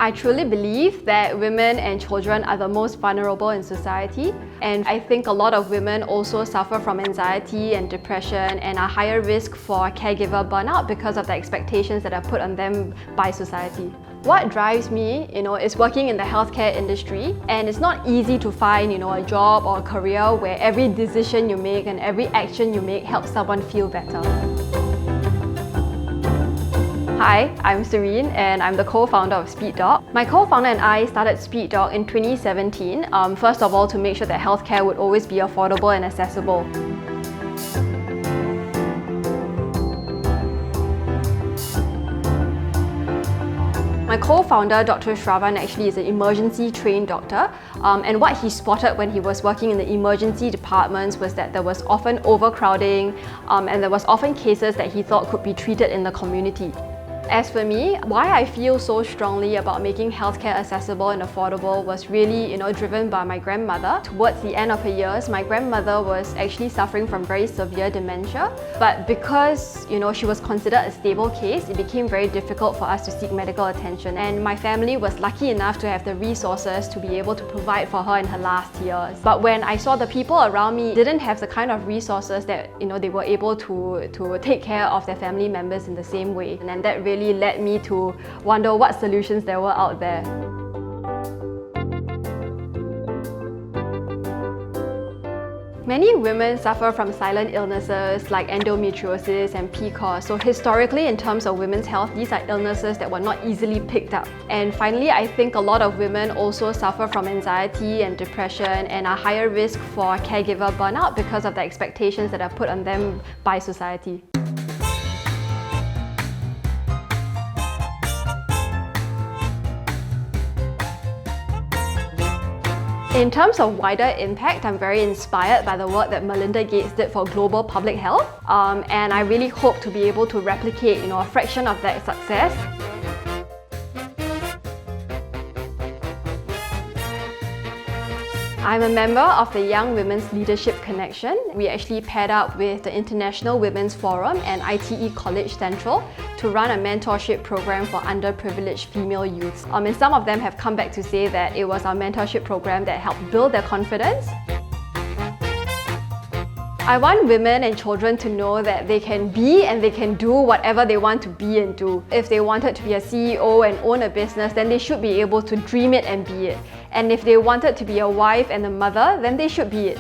I truly believe that women and children are the most vulnerable in society, and I think a lot of women also suffer from anxiety and depression and are higher risk for caregiver burnout because of the expectations that are put on them by society. What drives me, is working in the healthcare industry, and it's not easy to find, a job or a career where every decision you make and every action you make helps someone feel better. Hi, I'm Serene and I'm the co-founder of Speedoc. My co-founder and I started Speedoc in 2017, first of all to make sure that healthcare would always be affordable and accessible. My co-founder, Dr. Shravan, actually is an emergency trained doctor, and what he spotted when he was working in the emergency departments was that there was often overcrowding and there was often cases that he thought could be treated in the community. As for me, why I feel so strongly about making healthcare accessible and affordable was really, driven by my grandmother. Towards the end of her years, my grandmother was actually suffering from very severe dementia, but because, she was considered a stable case, it became very difficult for us to seek medical attention. And my family was lucky enough to have the resources to be able to provide for her in her last years. But when I saw the people around me didn't have the kind of resources that, they were able to take care of their family members in the same way, and that really led me to wonder what solutions there were out there. Many women suffer from silent illnesses like endometriosis and PCOS. So historically, in terms of women's health, these are illnesses that were not easily picked up. And finally, I think a lot of women also suffer from anxiety and depression and are higher risk for caregiver burnout because of the expectations that are put on them by society. In terms of wider impact, I'm very inspired by the work that Melinda Gates did for global public health, and I really hope to be able to replicate, a fraction of that success. I'm a member of the Young Women's Leadership Connection. We actually paired up with the International Women's Forum and ITE College Central to run a mentorship program for underprivileged female youths. And some of them have come back to say that it was our mentorship program that helped build their confidence. I want women and children to know that they can be and they can do whatever they want to be and do. If they wanted to be a CEO and own a business, then they should be able to dream it and be it. And if they wanted to be a wife and a mother, then they should be it.